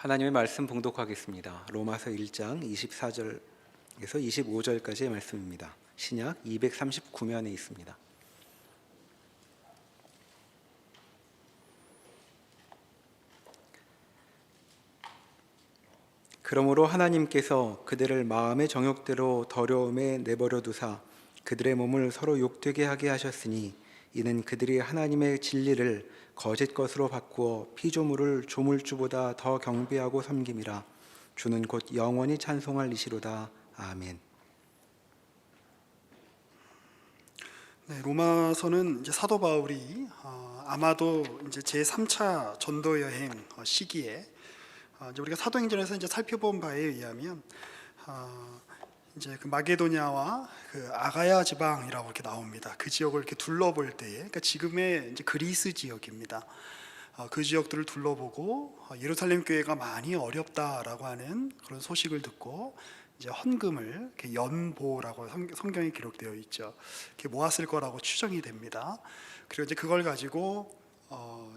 하나님의 말씀 봉독하겠습니다. 로마서 1장 24절에서 25절까지의 말씀입니다. 신약 239면에 있습니다. 그러므로 하나님께서 그들을 마음의 정욕대로 더러움에 내버려 두사 그들의 몸을 서로 욕되게 하게 하셨으니 이는 그들이 하나님의 진리를 거짓 것으로 바꾸어 피조물을 조물주보다 더 경배하고 섬김이라. 주는 곧 영원히 찬송할 이시로다. 아멘. 네, 로마서는 이제 사도 바울이 아마도 이제 제 3차 전도 여행 시기에 이제 우리가 사도행전에서 이제 살펴본 바에 의하면 이제 그 마게도냐와 그 아가야 지방이라고 이렇게 나옵니다. 그 지역을 이렇게 둘러볼 때에, 그러니까 지금의 이제 그리스 지역입니다. 그 지역들을 둘러보고 예루살렘 교회가 많이 어렵다라고 하는 그런 소식을 듣고 이제 헌금을 이렇게 연보라고 성경에 기록되어 있죠. 이렇게 모았을 거라고 추정이 됩니다. 그리고 이제 그걸 가지고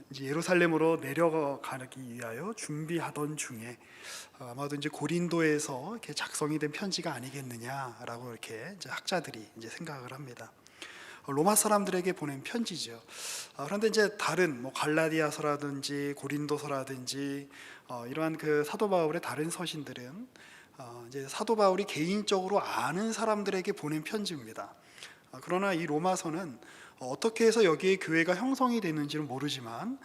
이제 예루살렘으로 내려가기 위하여 준비하던 중에 아마도 이제 고린도에서 이렇게 작성이 된 편지가 아니겠느냐라고 이렇게 이제 학자들이 이제 생각을 합니다. 로마 사람들에게 보낸 편지죠. 그런데 이제 다른 뭐 갈라디아서라든지 고린도서라든지 이러한 그 사도 바울의 다른 서신들은 이제 사도 바울이 개인적으로 아는 사람들에게 보낸 편지입니다. 그러나 이 로마서는 어떻게 해서 여기에 교회가 형성이 됐는지는 모르지만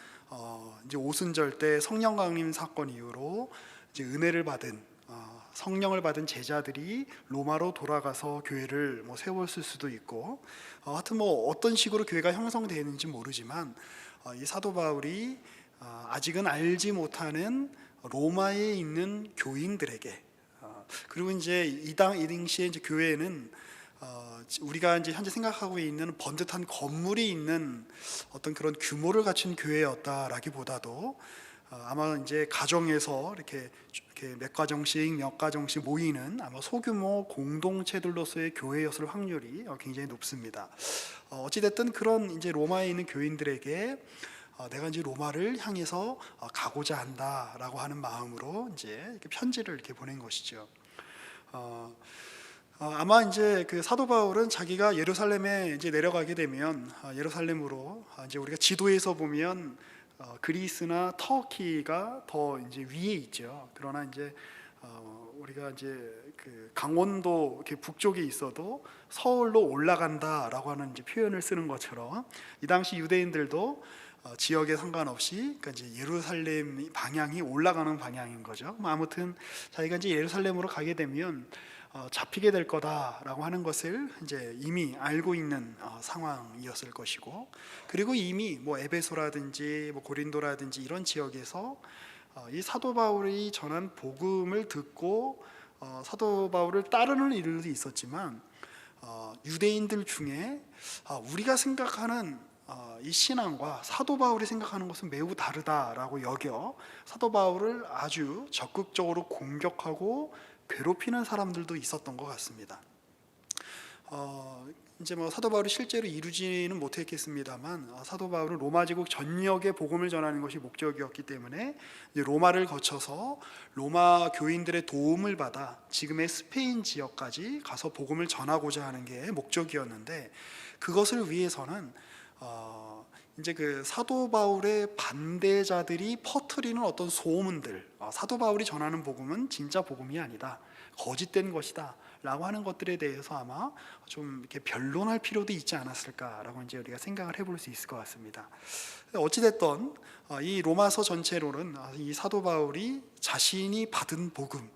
이제 오순절 때 성령 강림 사건 이후로 이제 은혜를 받은 성령을 받은 제자들이 로마로 돌아가서 교회를 뭐 세웠을 수도 있고 하여튼 뭐 어떤 식으로 교회가 형성되는지 모르지만 이 사도 바울이 아직은 알지 못하는 로마에 있는 교인들에게 그리고 이제 이 당시에 이제 교회는 우리가 이제 현재 생각하고 있는 번듯한 건물이 있는 어떤 그런 규모를 갖춘 교회였다라기보다도 아마 이제 가정에서 이렇게 몇 가정씩 모이는 아마 소규모 공동체들로서의 교회였을 확률이 굉장히 높습니다. 어찌됐든 그런 이제 로마에 있는 교인들에게 내가 이제 로마를 향해서 가고자 한다라고 하는 마음으로 이제 이렇게 편지를 이렇게 보낸 것이죠. 아마 이제 그 사도 바울은 자기가 예루살렘에 이제 내려가게 되면 예루살렘으로 이제 우리가 지도에서 보면 그리스나 터키가 더 이제 위에 있죠. 그러나 이제 우리가 이제 그 강원도 이렇게 북쪽에 있어도 서울로 올라간다라고 하는 이제 표현을 쓰는 것처럼 이 당시 유대인들도 지역에 상관없이 그러니까 이제 예루살렘 방향이 올라가는 방향인 거죠. 아무튼 자기가 이제 예루살렘으로 가게 되면 잡히게 될 거다라고 하는 것을 이제 이미 알고 있는 상황이었을 것이고, 그리고 이미 뭐 에베소라든지 뭐 고린도라든지 이런 지역에서 이 사도 바울이 전한 복음을 듣고 사도 바울을 따르는 일들도 있었지만 유대인들 중에 우리가 생각하는 이 신앙과 사도 바울이 생각하는 것은 매우 다르다라고 여겨 사도 바울을 아주 적극적으로 공격하고 괴롭히는 사람들도 있었던 것 같습니다. 이제 뭐 사도 바울이 실제로 이루지는 못했겠습니다만 사도 바울은 로마 제국 전역에 복음을 전하는 것이 목적이었기 때문에 이제 로마를 거쳐서 로마 교인들의 도움을 받아 지금의 스페인 지역까지 가서 복음을 전하고자 하는 게 목적이었는데, 그것을 위해서는 이제 그 사도 바울의 반대자들이 퍼뜨리는 어떤 소문들, 사도 바울이 전하는 복음은 진짜 복음이 아니다, 거짓된 것이다 라고 하는 것들에 대해서 아마 좀 이렇게 변론할 필요도 있지 않았을까라고 이제 우리가 생각을 해볼 수 있을 것 같습니다. 어찌됐든 이 로마서 전체로는 이 사도 바울이 자신이 받은 복음,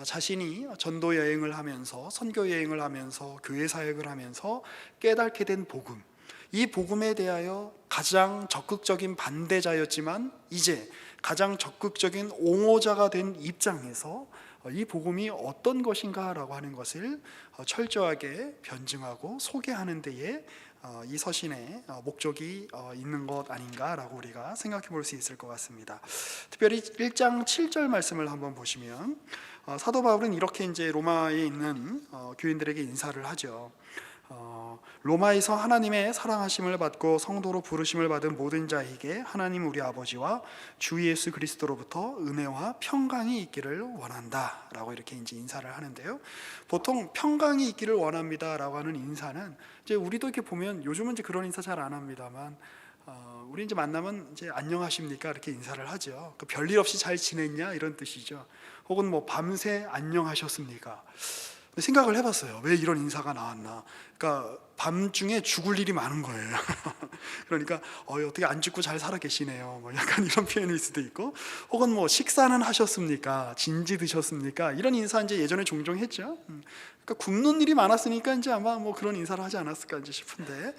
자신이 전도 여행을 하면서 선교 여행을 하면서 교회 사역을 하면서 깨닫게 된 복음, 이 복음에 대하여 가장 적극적인 반대자였지만 이제 가장 적극적인 옹호자가 된 입장에서 이 복음이 어떤 것인가라고 하는 것을 철저하게 변증하고 소개하는 데에 이 서신의 목적이 있는 것 아닌가라고 우리가 생각해 볼 수 있을 것 같습니다. 특별히 1장 7절 말씀을 한번 보시면 사도 바울은 이렇게 이제 로마에 있는 교인들에게 인사를 하죠. 로마에서 하나님의 사랑하심을 받고 성도로 부르심을 받은 모든 자에게 하나님 우리 아버지와 주 예수 그리스도로부터 은혜와 평강이 있기를 원한다라고 이렇게 이제 인사를 하는데요. 보통 평강이 있기를 원합니다라고 하는 인사는 이제 우리도 이렇게 보면 요즘은 이제 그런 인사 잘 안 합니다만 우리 이제 만나면 이제 안녕하십니까 이렇게 인사를 하죠. 그 별일 없이 잘 지냈냐 이런 뜻이죠. 혹은 뭐 밤새 안녕하셨습니까? 생각을 해봤어요. 왜 이런 인사가 나왔나? 그러니까 밤중에 죽을 일이 많은 거예요. 그러니까 어떻게 안 죽고 잘 살아 계시네요. 뭐 약간 이런 표현일 수도 있고, 혹은 뭐 식사는 하셨습니까? 진지 드셨습니까? 이런 인사 이제 예전에 종종 했죠. 그러니까 굶는 일이 많았으니까 이제 아마 뭐 그런 인사를 하지 않았을까 이제 싶은데,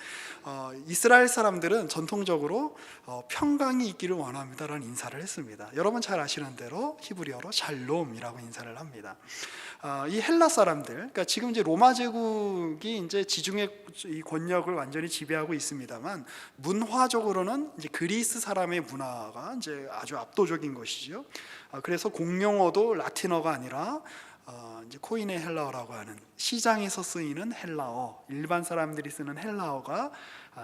이스라엘 사람들은 전통적으로 평강이 있기를 원합니다라는 인사를 했습니다. 여러분 잘 아시는 대로 히브리어로 샬롬이라고 인사를 합니다. 이 헬라 사람들, 그러니까 지금 이제 로마 제국이 이제 지중해 이 권력을 완전히 지배하고 있습니다만, 문화적으로는 이제 그리스 사람의 문화가 이제 아주 압도적인 것이죠. 그래서 공용어도 라틴어가 아니라 이제 코인의 헬라어라고 하는 시장에서 쓰이는 헬라어, 일반 사람들이 쓰는 헬라어가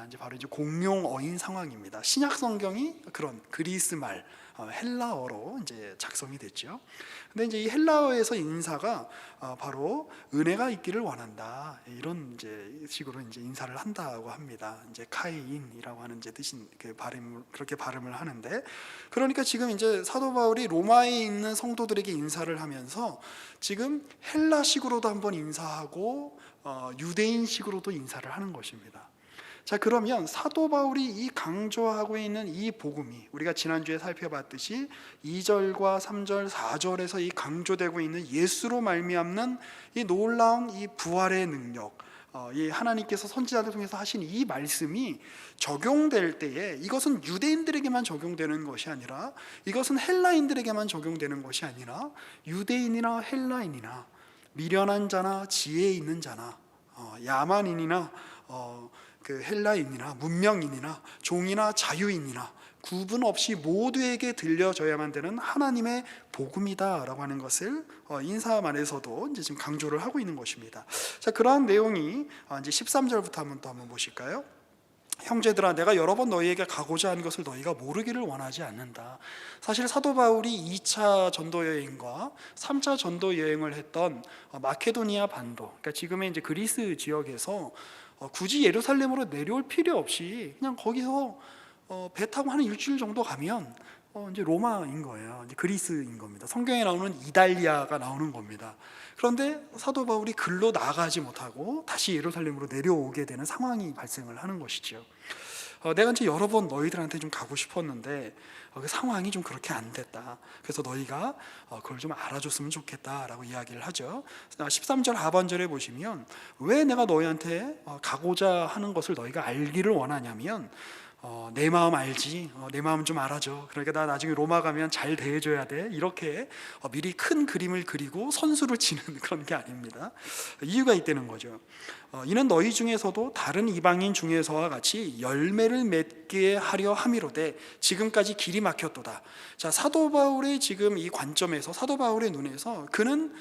이제 바로 이제 공용어인 상황입니다. 신약 성경이 그런 그리스 말 헬라어로 이제 작성이 됐죠. 근데 이제 이 헬라어에서 인사가 바로 은혜가 있기를 원한다 이런 이제 식으로 이제 인사를 한다고 합니다. 이제 카이인이라고 하는 이제 뜻인 그 발음 그렇게 발음을 하는데, 그러니까 지금 이제 사도 바울이 로마에 있는 성도들에게 인사를 하면서 지금 헬라식으로도 한번 인사하고 유대인식으로도 인사를 하는 것입니다. 자, 그러면 사도 바울이 이 강조하고 있는 이 복음이 우리가 지난주에 살펴봤듯이 2절과 3절, 4절에서 이 강조되고 있는 예수로 말미암는 이 놀라운 이 부활의 능력, 이 하나님께서 선지자들 통해서 하신 이 말씀이 적용될 때에 이것은 유대인들에게만 적용되는 것이 아니라, 이것은 헬라인들에게만 적용되는 것이 아니라 유대인이나 헬라인이나 미련한 자나 지혜 있는 자나 야만인이나 그 헬라인이나 문명인이나 종이나 자유인이나 구분 없이 모두에게 들려져야만 되는 하나님의 복음이다라고 하는 것을 인사말에서도 이제 지금 강조를 하고 있는 것입니다. 자, 그러한 내용이 이제 13절부터 한번 보실까요? 형제들아, 내가 여러 번 너희에게 가고자 하는 것을 너희가 모르기를 원하지 않는다. 사실 사도 바울이 2차 전도 여행과 3차 전도 여행을 했던 마케도니아 반도, 그러니까 지금의 이제 그리스 지역에서 굳이 예루살렘으로 내려올 필요 없이 그냥 거기서 배 타고 한 일주일 정도 가면 이제 로마인 거예요. 이제 그리스인 겁니다. 성경에 나오는 이달리아가 나오는 겁니다. 그런데 사도 바울이 글로 나가지 못하고 다시 예루살렘으로 내려오게 되는 상황이 발생을 하는 것이죠. 내가 이제 여러 번 너희들한테 좀 가고 싶었는데 그 상황이 좀 그렇게 안 됐다. 그래서 너희가 그걸 좀 알아줬으면 좋겠다라고 이야기를 하죠. 13절 하반절에 보시면 왜 내가 너희한테 가고자 하는 것을 너희가 알기를 원하냐면, 내 마음 알지? 내 마음 좀 알아줘. 그러니까 나 나중에 로마 가면 잘 대해줘야 돼. 이렇게 미리 큰 그림을 그리고 선수를 치는 그런 게 아닙니다. 이유가 있다는 거죠. 이는 너희 중에서도 다른 이방인 중에서와 같이 열매를 맺게 하려 함이로되 지금까지 길이 막혔도다. 자, 사도 바울의 지금 이 관점에서, 사도 바울의 눈에서 그는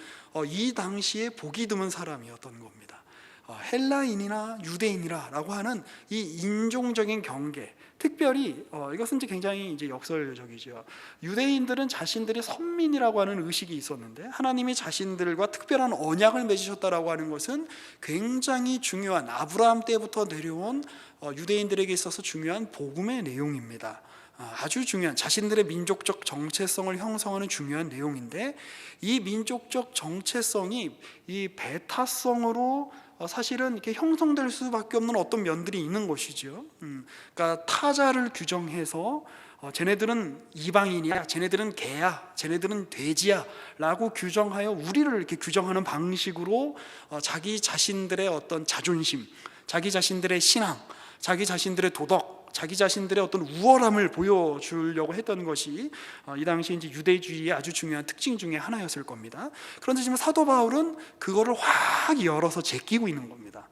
이 당시에 보기 드문 사람이었던 겁니다. 헬라인이나 유대인이라고 하는 이 인종적인 경계, 특별히 이것은 이제 굉장히 이제 역설적이죠. 유대인들은 자신들이 선민이라고 하는 의식이 있었는데, 하나님이 자신들과 특별한 언약을 맺으셨다라고 하는 것은 굉장히 중요한, 아브라함 때부터 내려온 유대인들에게 있어서 중요한 복음의 내용입니다. 아주 중요한, 자신들의 민족적 정체성을 형성하는 중요한 내용인데, 이 민족적 정체성이 이 배타성으로 사실은 이렇게 형성될 수밖에 없는 어떤 면들이 있는 것이죠. 그러니까 타자를 규정해서 쟤네들은 이방인이야, 쟤네들은 개야, 쟤네들은 돼지야 라고 규정하여 우리를 이렇게 규정하는 방식으로 자기 자신들의 어떤 자존심, 자기 자신들의 신앙, 자기 자신들의 도덕, 자기 자신들의 어떤 우월함을 보여주려고 했던 것이 이 당시 이제 유대주의의 아주 중요한 특징 중에 하나였을 겁니다. 그런데 지금 사도 바울은 그거를 확 열어서 제끼고 있는 겁니다.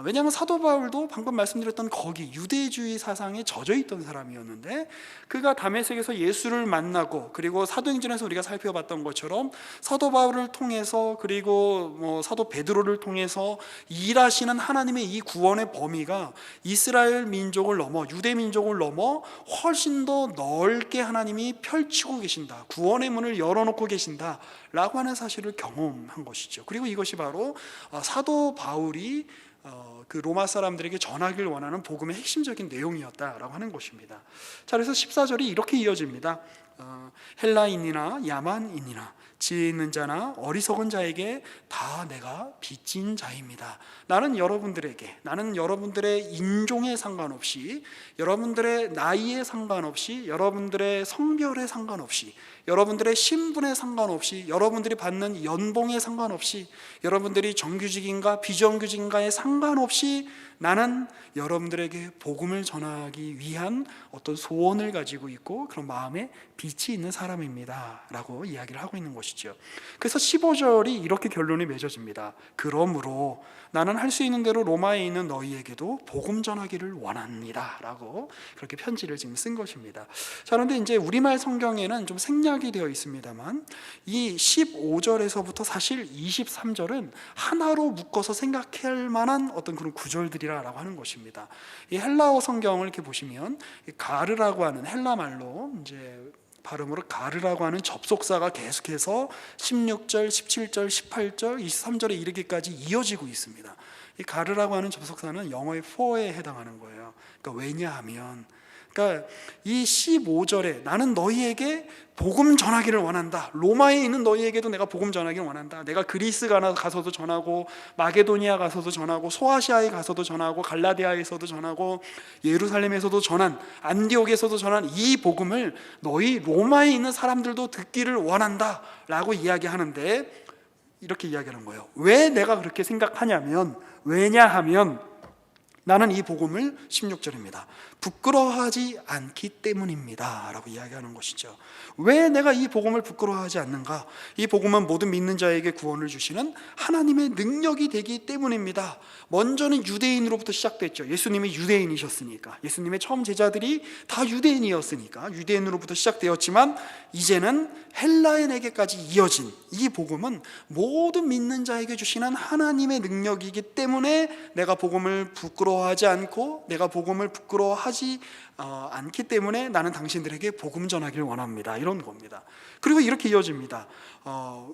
왜냐하면 사도 바울도 방금 말씀드렸던 거기 유대주의 사상에 젖어 있던 사람이었는데, 그가 다메섹에서 예수를 만나고, 그리고 사도행전에서 우리가 살펴봤던 것처럼 사도 바울을 통해서, 그리고 사도 베드로를 통해서 일하시는 하나님의 이 구원의 범위가 이스라엘 민족을 넘어, 유대 민족을 넘어 훨씬 더 넓게 하나님이 펼치고 계신다, 구원의 문을 열어놓고 계신다 라고 하는 사실을 경험한 것이죠. 그리고 이것이 바로 사도 바울이 그 로마 사람들에게 전하길 원하는 복음의 핵심적인 내용이었다라고 하는 것입니다. 자, 그래서 14절이 이렇게 이어집니다. 헬라인이나 야만인이나 지혜 있는 자나 어리석은 자에게 다 내가 빚진 자입니다. 나는 여러분들의 인종에 상관없이, 여러분들의 나이에 상관없이, 여러분들의 성별에 상관없이, 여러분들의 신분에 상관없이, 여러분들이 받는 연봉에 상관없이, 여러분들이 정규직인가 비정규직인가에 상관없이 나는 여러분들에게 복음을 전하기 위한 어떤 소원을 가지고 있고 그런 마음에 빛이 있는 사람입니다 라고 이야기를 하고 있는 것이죠. 그래서 15절이 이렇게 결론이 맺어집니다. 그러므로 나는 할 수 있는 대로 로마에 있는 너희에게도 복음 전하기를 원합니다 라고 그렇게 편지를 지금 쓴 것입니다. 자, 그런데 이제 우리말 성경에는 좀 생략이 되어 있습니다만 이 15절에서부터 사실 23절은 하나로 묶어서 생각할 만한 어떤 그런 구절들이라고 하는 것입니다. 이 헬라어 성경을 이렇게 보시면 가르라고 하는 헬라 말로 이제 발음으로 가르라고 하는 접속사가 계속해서 16절, 17절, 18절, 23절에 이르기까지 이어지고 있습니다. 이 가르라고 하는 접속사는 영어의 for에 해당하는 거예요. 그러니까 왜냐하면, 그러니까 이 15절에 나는 너희에게 복음 전하기를 원한다, 로마에 있는 너희에게도 내가 복음 전하기를 원한다, 내가 그리스 가서도 전하고, 마게도니아 가서도 전하고, 소아시아에 가서도 전하고, 갈라디아에서도 전하고, 예루살렘에서도 전한, 안디옥에서도 전한 이 복음을 너희 로마에 있는 사람들도 듣기를 원한다 라고 이야기하는데, 이렇게 이야기하는 거예요. 왜 내가 그렇게 생각하냐면, 왜냐하면 나는 이 복음을 16절입니다. 부끄러워하지 않기 때문입니다 라고 이야기하는 것이죠. 왜 내가 이 복음을 부끄러워하지 않는가? 이 복음은 모든 믿는 자에게 구원을 주시는 하나님의 능력이 되기 때문입니다. 먼저는 유대인으로부터 시작됐죠. 예수님이 유대인이셨으니까, 예수님의 처음 제자들이 다 유대인이었으니까 유대인으로부터 시작되었지만, 이제는 헬라인에게까지 이어진 이 복음은 모든 믿는 자에게 주시는 하나님의 능력이기 때문에 내가 복음을 부끄러워하지 않고, 내가 복음을 부끄러워하지 않기 때문에 나는 당신들에게 복음 전하기를 원합니다, 이런 겁니다. 그리고 이렇게 이어집니다.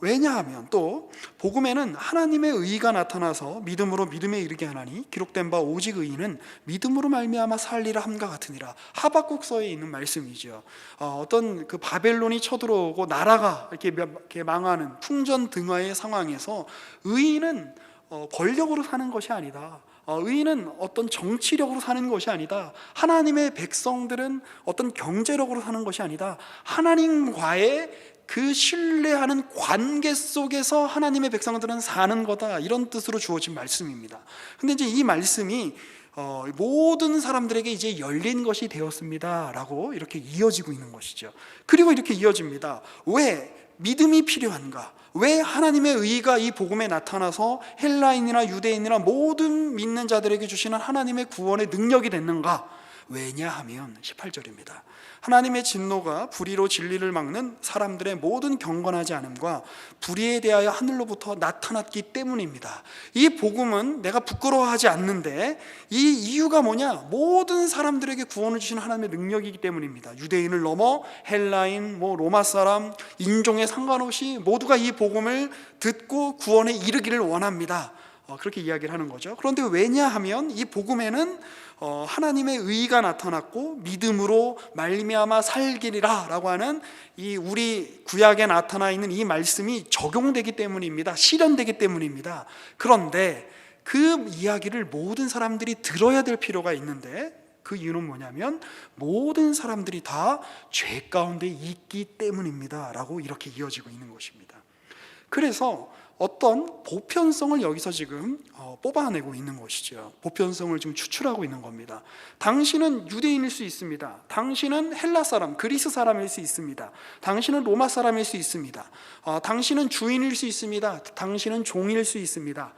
왜냐하면 또 복음에는 하나님의 의가 나타나서 믿음으로 믿음에 이르게 하나니 기록된 바 오직 의인은 믿음으로 말미암아 살리라 함과 같으니라. 하박국서에 있는 말씀이죠. 어떤 그 바벨론이 쳐들어오고 나라가 이렇게 망하는 풍전등화의 상황에서 의인은 권력으로 사는 것이 아니다, 의인은 어떤 정치력으로 사는 것이 아니다, 하나님의 백성들은 어떤 경제력으로 사는 것이 아니다, 하나님과의 그 신뢰하는 관계 속에서 하나님의 백성들은 사는 거다, 이런 뜻으로 주어진 말씀입니다. 근데 이제 이 말씀이 모든 사람들에게 이제 열린 것이 되었습니다 라고 이렇게 이어지고 있는 것이죠. 그리고 이렇게 이어집니다. 왜 믿음이 필요한가? 왜 하나님의 의가 이 복음에 나타나서 헬라인이나 유대인이나 모든 믿는 자들에게 주시는 하나님의 구원의 능력이 됐는가? 왜냐하면 18절입니다. 하나님의 진노가 불의로 진리를 막는 사람들의 모든 경건하지 않음과 불의에 대하여 하늘로부터 나타났기 때문입니다. 이 복음은 내가 부끄러워하지 않는데, 이 이유가 뭐냐? 모든 사람들에게 구원을 주시는 하나님의 능력이기 때문입니다. 유대인을 넘어 헬라인, 로마 사람, 인종에 상관없이 모두가 이 복음을 듣고 구원에 이르기를 원합니다. 그렇게 이야기를 하는 거죠. 그런데 왜냐하면 이 복음에는 하나님의 의가 나타났고 믿음으로 말미암아 살기리라 라고 하는 이 우리 구약에 나타나 있는 이 말씀이 적용되기 때문입니다. 실현되기 때문입니다. 그런데 그 이야기를 모든 사람들이 들어야 될 필요가 있는데, 그 이유는 뭐냐면 모든 사람들이 다 죄 가운데 있기 때문입니다 라고 이렇게 이어지고 있는 것입니다. 그래서 어떤 보편성을 여기서 지금 뽑아내고 있는 것이죠. 보편성을 지금 추출하고 있는 겁니다. 당신은 유대인일 수 있습니다. 당신은 헬라 사람, 그리스 사람일 수 있습니다. 당신은 로마 사람일 수 있습니다. 당신은 주인일 수 있습니다. 당신은 종일 수 있습니다.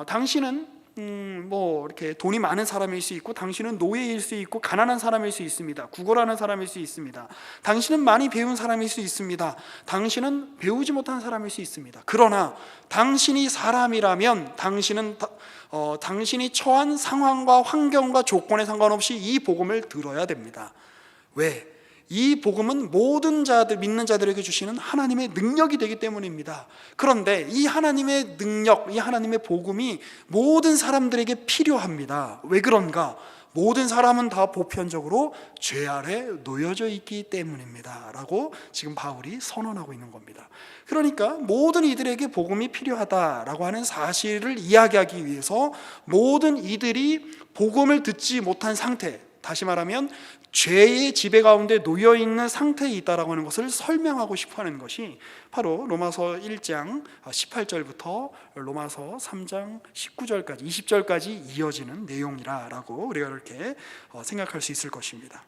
당신은 뭐 이렇게 돈이 많은 사람일 수 있고, 당신은 노예일 수 있고, 가난한 사람일 수 있습니다. 구걸하는 사람일 수 있습니다. 당신은 많이 배운 사람일 수 있습니다. 당신은 배우지 못한 사람일 수 있습니다. 그러나 당신이 사람이라면 당신이 처한 상황과 환경과 조건에 상관없이 이 복음을 들어야 됩니다. 왜? 이 복음은 모든 자들, 믿는 자들에게 주시는 하나님의 능력이 되기 때문입니다. 그런데 이 하나님의 능력, 이 하나님의 복음이 모든 사람들에게 필요합니다. 왜 그런가? 모든 사람은 다 보편적으로 죄 아래 놓여져 있기 때문입니다 라고 지금 바울이 선언하고 있는 겁니다. 그러니까 모든 이들에게 복음이 필요하다라고 하는 사실을 이야기하기 위해서 모든 이들이 복음을 듣지 못한 상태, 다시 말하면 죄의 지배 가운데 놓여있는 상태에 있다라고 하는 것을 설명하고 싶어하는 것이 바로 로마서 1장 18절부터 로마서 3장 19절까지 20절까지 이어지는 내용이라고 우리가 이렇게 생각할 수 있을 것입니다.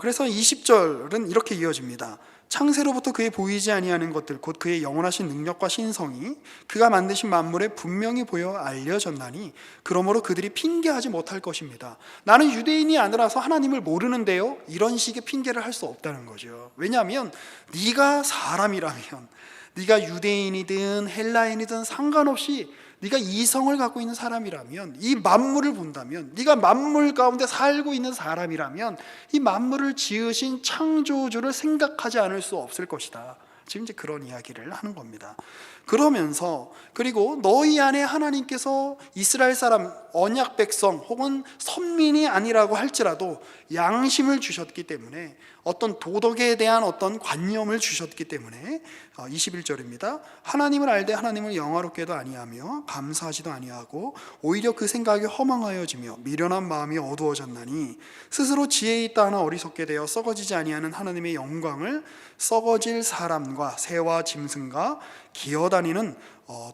그래서 20절은 이렇게 이어집니다. 창세로부터 그의 보이지 아니하는 것들 곧 그의 영원하신 능력과 신성이 그가 만드신 만물에 분명히 보여 알려졌나니 그러므로 그들이 핑계하지 못할 것입니다. 나는 유대인이 아니라서 하나님을 모르는데요, 이런 식의 핑계를 할 수 없다는 거죠. 왜냐하면 네가 사람이라면, 네가 유대인이든 헬라인이든 상관없이 네가 이성을 갖고 있는 사람이라면, 이 만물을 본다면, 네가 만물 가운데 살고 있는 사람이라면 이 만물을 지으신 창조주를 생각하지 않을 수 없을 것이다. 지금 이제 그런 이야기를 하는 겁니다. 그러면서 그리고 너희 안에 하나님께서 이스라엘 사람, 언약 백성 혹은 선민이 아니라고 할지라도 양심을 주셨기 때문에, 어떤 도덕에 대한 어떤 관념을 주셨기 때문에 21절입니다. 하나님을 알되 하나님을 영화롭게도 아니하며 감사하지도 아니하고 오히려 그 생각이 허망하여지며 미련한 마음이 어두워졌나니 스스로 지혜 있다 하나 어리석게 되어 썩어지지 아니하는 하나님의 영광을 썩어질 사람과 새와 짐승과 기어다니는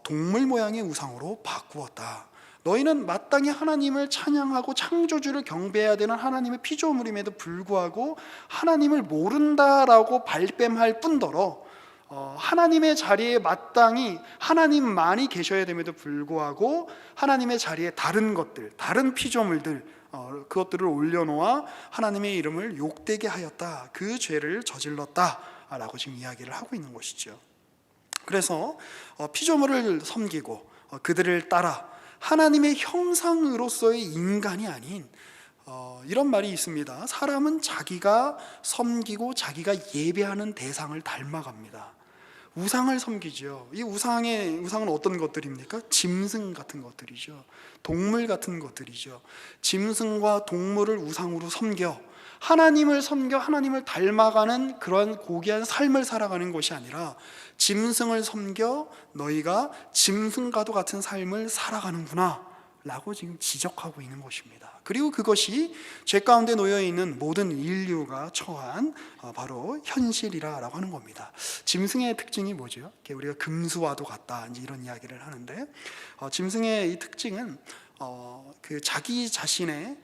동물 모양의 우상으로 바꾸었다. 너희는 마땅히 하나님을 찬양하고 창조주를 경배해야 되는 하나님의 피조물임에도 불구하고 하나님을 모른다라고 발뺌할 뿐더러 하나님의 자리에 마땅히 하나님만이 계셔야 됨에도 불구하고 하나님의 자리에 다른 것들, 다른 피조물들, 그것들을 올려놓아 하나님의 이름을 욕되게 하였다. 그 죄를 저질렀다라고 지금 이야기를 하고 있는 것이죠. 그래서 피조물을 섬기고 그들을 따라 하나님의 형상으로서의 인간이 아닌, 이런 말이 있습니다. 사람은 자기가 섬기고 자기가 예배하는 대상을 닮아갑니다. 우상을 섬기죠. 이 우상은 어떤 것들입니까? 짐승 같은 것들이죠. 동물 같은 것들이죠. 짐승과 동물을 우상으로 섬겨 하나님을 섬겨 하나님을 닮아가는 그런 고귀한 삶을 살아가는 것이 아니라 짐승을 섬겨 너희가 짐승과도 같은 삶을 살아가는구나 라고 지금 지적하고 있는 것입니다. 그리고 그것이 죄 가운데 놓여있는 모든 인류가 처한 바로 현실이라고 하는 겁니다. 짐승의 특징이 뭐죠? 우리가 금수와도 같다 이런 이야기를 하는데, 짐승의 이 특징은 그 자기 자신의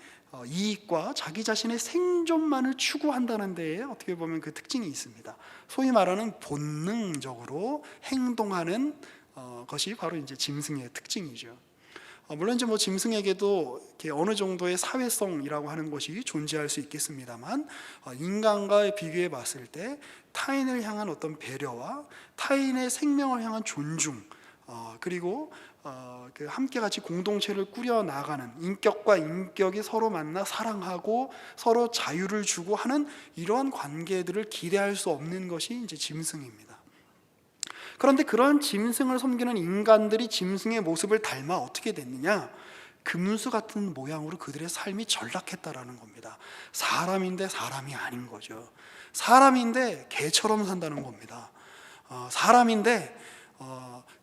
이익과 자기 자신의 생존만을 추구한다는 데에 어떻게 보면 그 특징이 있습니다. 소위 말하는 본능적으로 행동하는 것이 바로 이제 짐승의 특징이죠. 물론 이제 짐승에게도 이렇게 어느 정도의 사회성이라고 하는 것이 존재할 수 있겠습니다만, 인간과 비교해 봤을 때 타인을 향한 어떤 배려와 타인의 생명을 향한 존중, 그리고 그 함께 같이 공동체를 꾸려 나가는, 인격과 인격이 서로 만나 사랑하고 서로 자유를 주고 하는 이러한 관계들을 기대할 수 없는 것이 이제 짐승입니다. 그런데 그런 짐승을 섬기는 인간들이 짐승의 모습을 닮아 어떻게 됐느냐? 금수 같은 모양으로 그들의 삶이 전락했다라는 겁니다. 사람인데 사람이 아닌 거죠. 사람인데 개처럼 산다는 겁니다. 사람인데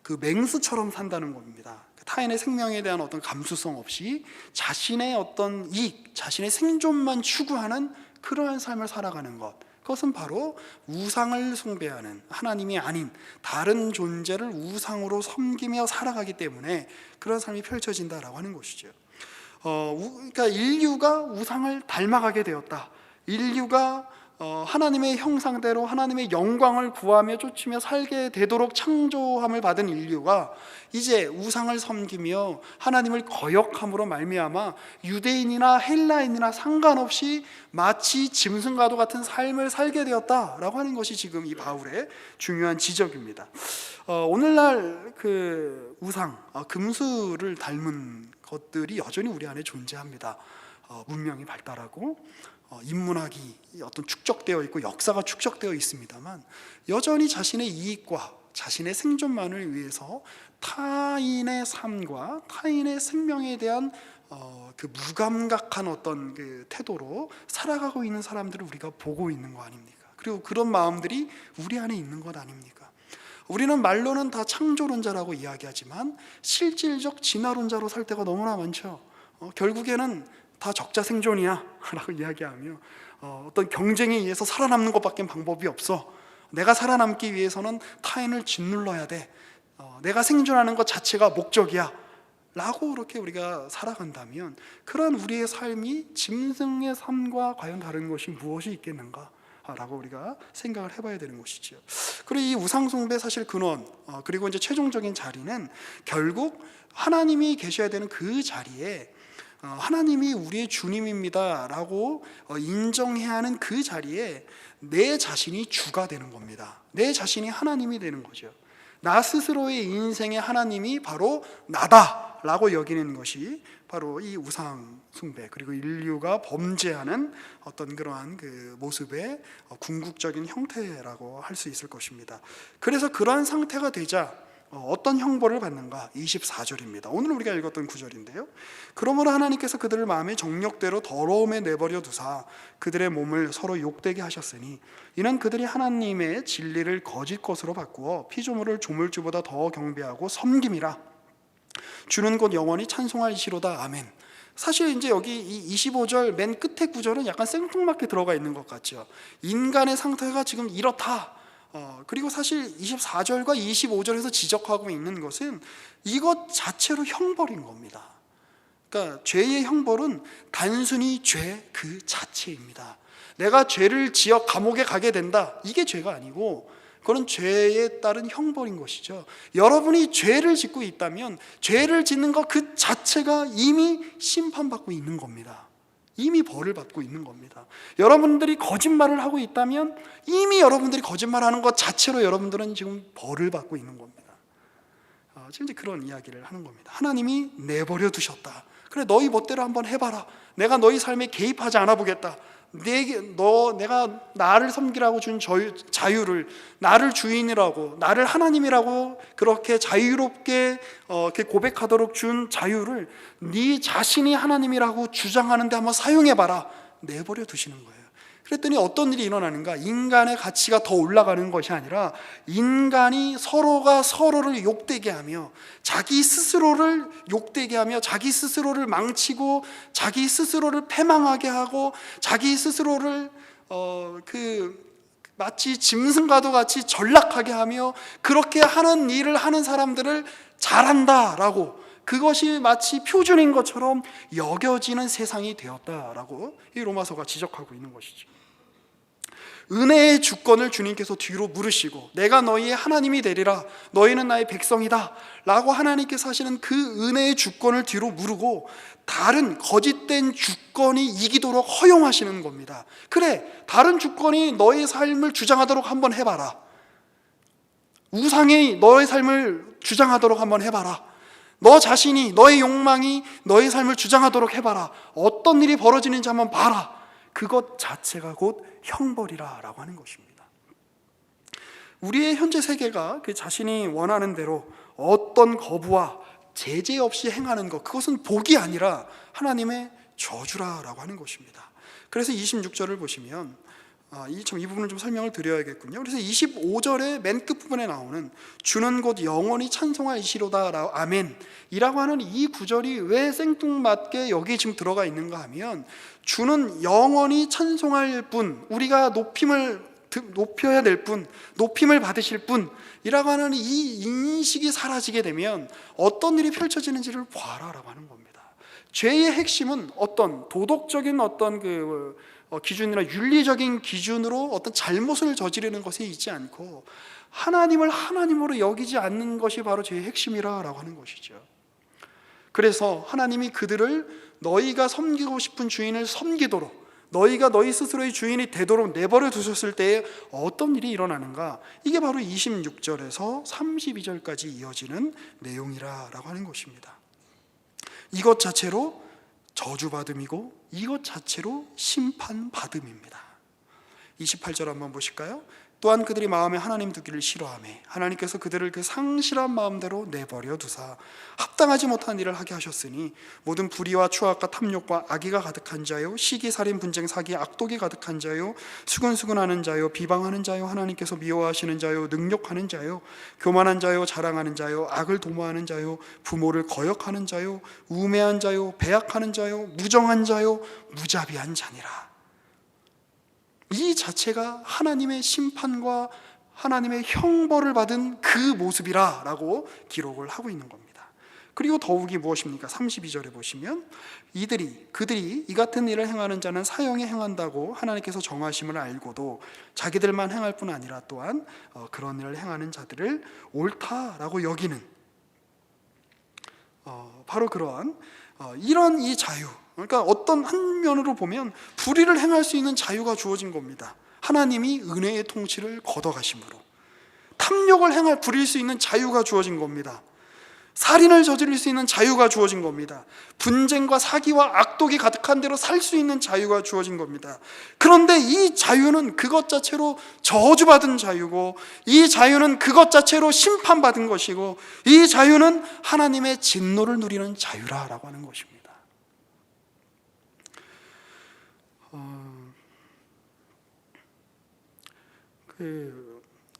그 맹수처럼 산다는 겁니다. 타인의 생명에 대한 어떤 감수성 없이 자신의 어떤 이익, 자신의 생존만 추구하는 그러한 삶을 살아가는 것, 그것은 바로 우상을 숭배하는, 하나님이 아닌 다른 존재를 우상으로 섬기며 살아가기 때문에 그런 삶이 펼쳐진다라고 하는 것이죠. 그러니까 인류가 우상을 닮아가게 되었다. 인류가 하나님의 형상대로 하나님의 영광을 구하며 쫓으며 살게 되도록 창조함을 받은 인류가 이제 우상을 섬기며 하나님을 거역함으로 말미암아 유대인이나 헬라인이나 상관없이 마치 짐승과도 같은 삶을 살게 되었다라고 하는 것이 지금 이 바울의 중요한 지적입니다. 오늘날 그 우상, 금수를 닮은 것들이 여전히 우리 안에 존재합니다. 문명이 발달하고 인문학이 어떤 축적되어 있고 역사가 축적되어 있습니다만 여전히 자신의 이익과 자신의 생존만을 위해서 타인의 삶과 타인의 생명에 대한 그 무감각한 어떤 그 태도로 살아가고 있는 사람들을 우리가 보고 있는 거 아닙니까? 그리고 그런 마음들이 우리 안에 있는 것 아닙니까? 우리는 말로는 다 창조론자라고 이야기하지만 실질적 진화론자로 살 때가 너무나 많죠. 결국에는 다 적자 생존이야 라고 이야기하며 어떤 경쟁에 의해서 살아남는 것밖에 방법이 없어. 내가 살아남기 위해서는 타인을 짓눌러야 돼. 내가 생존하는 것 자체가 목적이야 라고 그렇게 우리가 살아간다면 그런 우리의 삶이 짐승의 삶과 과연 다른 것이 무엇이 있겠는가 라고 우리가 생각을 해봐야 되는 것이죠. 그리고 이 우상숭배 사실 근원 그리고 이제 최종적인 자리는 결국 하나님이 계셔야 되는 그 자리에 하나님이 우리의 주님입니다 라고 인정해야 하는 그 자리에 내 자신이 주가 되는 겁니다. 내 자신이 하나님이 되는 거죠. 나 스스로의 인생의 하나님이 바로 나다 라고 여기는 것이 바로 이 우상 숭배 그리고 인류가 범죄하는 어떤 그러한 그 모습의 궁극적인 형태라고 할 수 있을 것입니다. 그래서 그러한 상태가 되자 어떤 형벌을 받는가? 24절입니다. 오늘 우리가 읽었던 구절인데요. 그러므로 하나님께서 그들을 마음의 정욕대로 더러움에 내버려 두사 그들의 몸을 서로 욕되게 하셨으니 이는 그들이 하나님의 진리를 거짓 것으로 바꾸어 피조물을 조물주보다 더 경배하고 섬김이라. 주는 곧 영원히 찬송하시로다. 아멘. 사실 이제 여기 이 25절 맨 끝에 구절은 약간 생뚱맞게 들어가 있는 것 같죠. 인간의 상태가 지금 이렇다. 그리고 사실 24절과 25절에서 지적하고 있는 것은 이것 자체로 형벌인 겁니다. 그러니까 죄의 형벌은 단순히 죄 그 자체입니다. 내가 죄를 지어 감옥에 가게 된다. 이게 죄가 아니고 그건 죄에 따른 형벌인 것이죠. 여러분이 죄를 짓고 있다면 죄를 짓는 것 그 자체가 이미 심판받고 있는 겁니다. 이미 벌을 받고 있는 겁니다. 여러분들이 거짓말을 하고 있다면 이미 여러분들이 거짓말하는 것 자체로 여러분들은 지금 벌을 받고 있는 겁니다. 지금 이제 그런 이야기를 하는 겁니다. 하나님이 내버려 두셨다. 그래 너희 멋대로 한번 해봐라. 내가 너희 삶에 개입하지 않아 보겠다. 내가 나를 섬기라고 준 자유를 나를 주인이라고 나를 하나님이라고 그렇게 자유롭게 이렇게 고백하도록 준 자유를 네 자신이 하나님이라고 주장하는데 한번 사용해봐라. 내버려 두시는 거예요. 그랬더니 어떤 일이 일어나는가? 인간의 가치가 더 올라가는 것이 아니라 인간이 서로가 서로를 욕되게 하며 자기 스스로를 욕되게 하며 자기 스스로를 망치고 자기 스스로를 패망하게 하고 자기 스스로를 마치 짐승과도 같이 전락하게 하며 그렇게 하는 일을 하는 사람들을 잘한다라고 그것이 마치 표준인 것처럼 여겨지는 세상이 되었다라고 이 로마서가 지적하고 있는 것이죠. 은혜의 주권을 주님께서 뒤로 물으시고 내가 너희의 하나님이 되리라 너희는 나의 백성이다 라고 하나님께서 하시는 그 은혜의 주권을 뒤로 무르고 다른 거짓된 주권이 이기도록 허용하시는 겁니다. 그래 다른 주권이 너의 삶을 주장하도록 한번 해봐라. 우상이 너의 삶을 주장하도록 한번 해봐라. 너 자신이 너의 욕망이 너의 삶을 주장하도록 해봐라. 어떤 일이 벌어지는지 한번 봐라. 그것 자체가 곧 형벌이라 라고 하는 것입니다. 우리의 현재 세계가 그 자신이 원하는 대로 어떤 거부와 제재 없이 행하는 것 그것은 복이 아니라 하나님의 저주라라고 하는 것입니다. 그래서 26절을 보시면 이 부분을 좀 설명을 드려야겠군요. 그래서 25절의 맨 끝부분에 나오는 주는 곧 영원히 찬송하시로다 아멘 이라고 하는 이 구절이 왜 생뚱맞게 여기 지금 들어가 있는가 하면 주는 영원히 찬송할 분 우리가 높여야 될 분 높임을 받으실 분이라고 하는 이 인식이 사라지게 되면 어떤 일이 펼쳐지는지를 봐라라고 하는 겁니다. 죄의 핵심은 어떤 도덕적인 어떤 기준이나 윤리적인 기준으로 어떤 잘못을 저지르는 것에 있지 않고 하나님을 하나님으로 여기지 않는 것이 바로 죄의 핵심이라고 하는 것이죠. 그래서 하나님이 그들을 너희가 섬기고 싶은 주인을 섬기도록, 너희가 너희 스스로의 주인이 되도록 내버려 두셨을 때에 어떤 일이 일어나는가? 이게 바로 26절에서 32절까지 이어지는 내용이라고 하는 것입니다. 이것 자체로 저주받음이고 이것 자체로 심판받음입니다. 28절 한번 보실까요? 또한 그들이 마음에 하나님 두기를 싫어하며 하나님께서 그들을 그 상실한 마음대로 내버려 두사 합당하지 못한 일을 하게 하셨으니 모든 불의와 추악과 탐욕과 악의가 가득한 자요 시기 살인 분쟁 사기 악독이 가득한 자요 수근수근하는 자요 비방하는 자요 하나님께서 미워하시는 자요 능욕하는 자요 교만한 자요 자랑하는 자요 악을 도모하는 자요 부모를 거역하는 자요 우매한 자요 배약하는 자요 무정한 자요 무자비한 자니라. 이 자체가 하나님의 심판과 하나님의 형벌을 받은 그 모습이라고 기록을 하고 있는 겁니다. 그리고 더욱이 무엇입니까? 32절에 보시면 그들이 이 같은 일을 행하는 자는 사형에 행한다고 하나님께서 정하심을 알고도 자기들만 행할 뿐 아니라 또한 그런 일을 행하는 자들을 옳다라고 여기는 바로 그러한 이런 이 자유, 그러니까 어떤 한 면으로 보면 불의를 행할 수 있는 자유가 주어진 겁니다. 하나님이 은혜의 통치를 걷어가심으로 탐욕을 행할 부릴 수 있는 자유가 주어진 겁니다. 살인을 저지를 수 있는 자유가 주어진 겁니다. 분쟁과 사기와 악독이 가득한 대로 살 수 있는 자유가 주어진 겁니다. 그런데 이 자유는 그것 자체로 저주받은 자유고 이 자유는 그것 자체로 심판받은 것이고 이 자유는 하나님의 진노를 누리는 자유라고 하는 것입니다.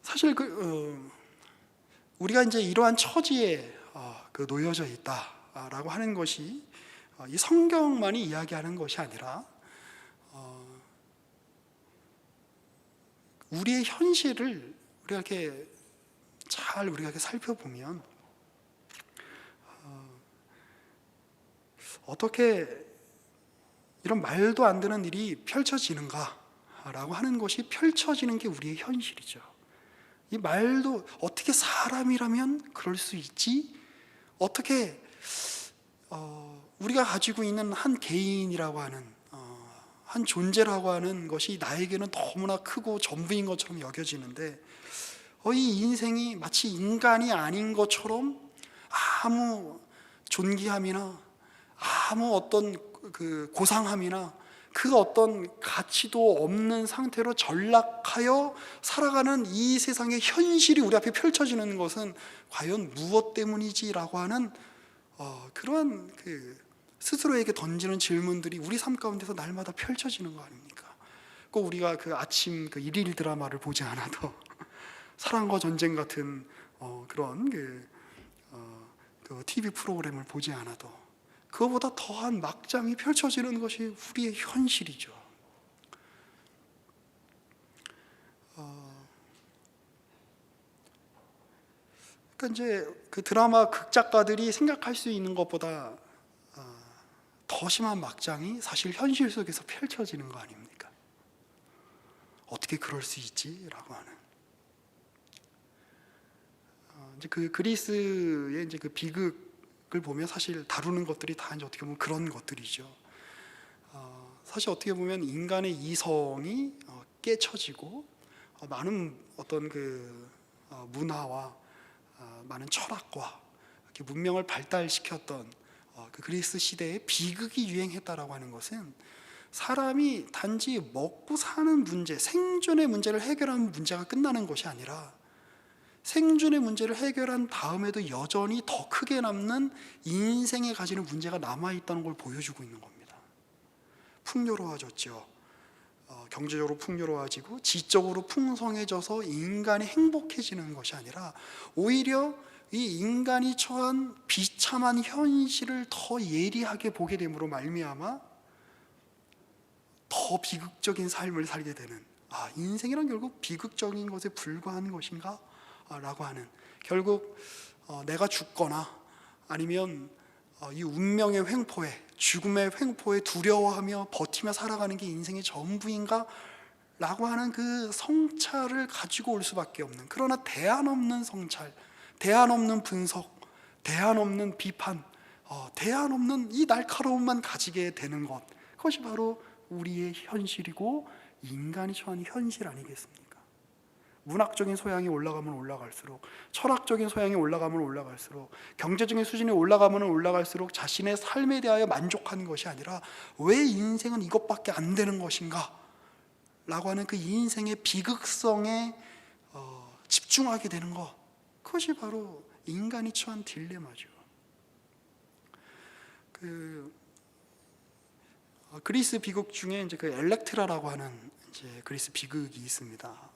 사실 우리가 이제 이러한 처지에 놓여져 있다라고 하는 것이 이 성경만이 이야기하는 것이 아니라 우리의 현실을 우리가 이렇게 살펴보면 어떻게 이런 말도 안 되는 일이 펼쳐지는가라고 하는 것이 펼쳐지는 게 우리의 현실이죠. 이 말도 어떻게 사람이라면 그럴 수 있지? 어떻게 우리가 가지고 있는 한 개인이라고 하는 한 존재라고 하는 것이 나에게는 너무나 크고 전부인 것처럼 여겨지는데 이 인생이 마치 인간이 아닌 것처럼 아무 존귀함이나 아무 어떤 그 고상함이나 그 어떤 가치도 없는 상태로 전락하여 살아가는 이 세상의 현실이 우리 앞에 펼쳐지는 것은 과연 무엇 때문이지라고 하는 그러한 스스로에게 던지는 질문들이 우리 삶 가운데서 날마다 펼쳐지는 거 아닙니까? 꼭 우리가 그 아침 일일 드라마를 보지 않아도 사랑과 전쟁 같은 그런 그 TV 프로그램을 보지 않아도 그거보다 더한 막장이 펼쳐지는 것이 우리의 현실이죠. 그러니까 이제 그 드라마 극작가들이 생각할 수 있는 것보다 더 심한 막장이 사실 현실 속에서 펼쳐지는 거 아닙니까? 어떻게 그럴 수 있지라고 하는. 이제 그 그리스의 이제 그 비극을 보면 사실 다루는 것들이 다 이제 어떻게 보면 그런 것들이죠. 사실 어떻게 보면 인간의 이성이 깨쳐지고 많은 어떤 그 문화와 많은 철학과 이렇게 문명을 발달시켰던 그 그리스 시대에 비극이 유행했다라고 하는 것은 사람이 단지 먹고 사는 문제, 생존의 문제를 해결하는 문제가 끝나는 것이 아니라 생존의 문제를 해결한 다음에도 여전히 더 크게 남는 인생에 가지는 문제가 남아있다는 걸 보여주고 있는 겁니다. 풍요로워졌죠. 경제적으로 풍요로워지고 지적으로 풍성해져서 인간이 행복해지는 것이 아니라 오히려 이 인간이 처한 비참한 현실을 더 예리하게 보게 됨으로 말미암아 더 비극적인 삶을 살게 되는, 인생이란 결국 비극적인 것에 불과한 것인가? 라고 하는, 결국 내가 죽거나 아니면 이 운명의 횡포에, 죽음의 횡포에 두려워하며 버티며 살아가는 게 인생의 전부인가? 라고 하는 그 성찰을 가지고 올 수밖에 없는, 그러나 대안 없는 성찰, 대안 없는 분석, 대안 없는 비판, 대안 없는 이 날카로움만 가지게 되는 것, 그것이 바로 우리의 현실이고 인간이 처한 현실 아니겠습니까? 문학적인 소양이 올라가면 올라갈수록, 철학적인 소양이 올라가면 올라갈수록, 경제적인 수준이 올라가면 올라갈수록 자신의 삶에 대하여 만족하는 것이 아니라 왜 인생은 이것밖에 안 되는 것인가? 라고 하는 그 인생의 비극성에 집중하게 되는 것, 그것이 바로 인간이 처한 딜레마죠. 그리스 비극 중에 이제 그 엘렉트라라고 하는 이제 그리스 비극이 있습니다.